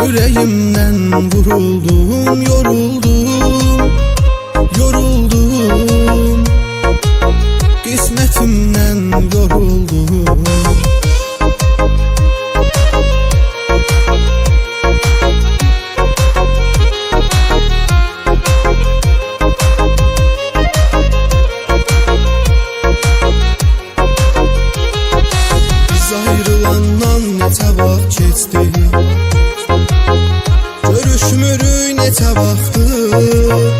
Yüreğimden vuruldum, yoruldum, yoruldum. Qismətimdən yoruldum. Biz ayrılandan neçə vaxt keçdi, görüşmürük neçə vaxtdır.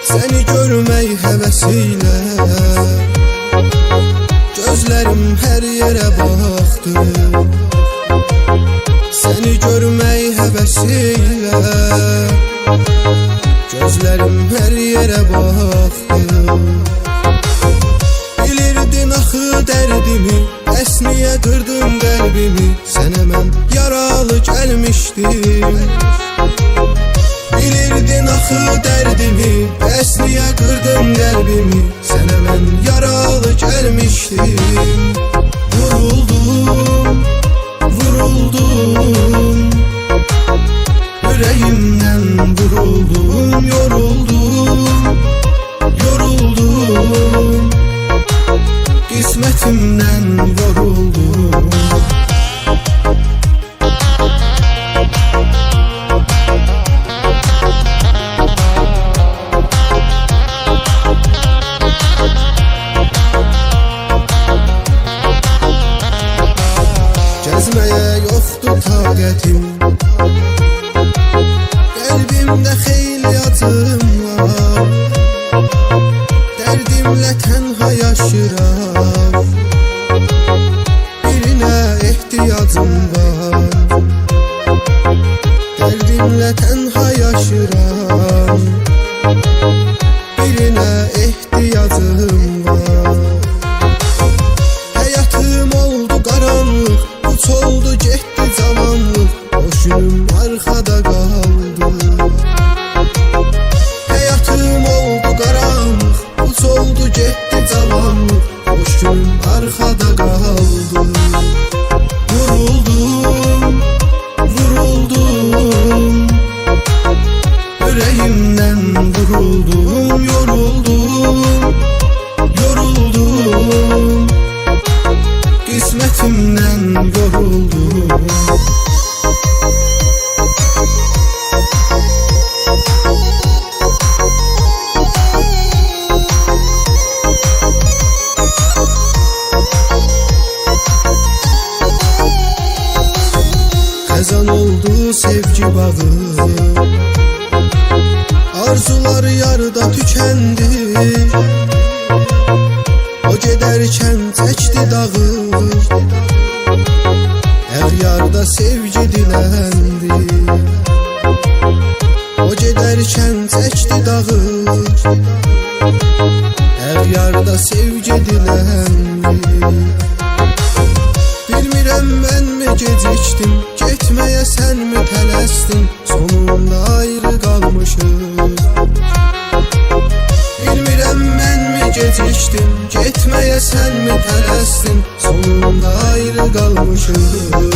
Səni görmək həvəsilə gözlərim hər yerə baxdı. Səni görmək həvəsilə gözlərim hər yerə baxdı. Bilirdin axı dərdimi, bəs niyə qırdın qəlbimi? Sənə mən yaralı gəlmişdim. Bilirdin axı dərdimi, bəs niyə qırdın qəlbimi? Sənə mən yaralı gəlmişdim. Vuruldum, vuruldum, yüreğimdən vuruldum, yoruldum, yoruldum. Qismətimdən yoruldum. Gəzməyə yoxdur taqətim, qəlbimdə xeyli acım var. Dərdimlə tənha yaşıram, birinə ehtiyacım var. Dərdimlə tənha yaşıram, birinə ehtiyacım var. Həyatım oldu qaranlıq, uç oldu getdi cavanlıq, boşum arxada qaldı. Həyatım oldu qaranlıq, uç oldu getdi cavanlıq, boşum arxada qaldı. Vuruldum, vuruldum, yüreğimdən vuruldum, yoruldum, yoruldum. Qismətimdən yoruldum. Xəzan oldu sevgi bağı, arzular yarıda tükəndi. O gedərkən çəkdi dağı, əğyarda sevgi diləndi. O gedərkən çəkdi dağı, əğyarda sevgi diləndi. Bilmirəm mənmi gecikdim, getməyə sənmi tələsdin, sonunda ayrı qalmışıq. Bilmirəm mənmi gecikdim, getməyə sənmi tələsdin, sonunda ayrı qalmışıq.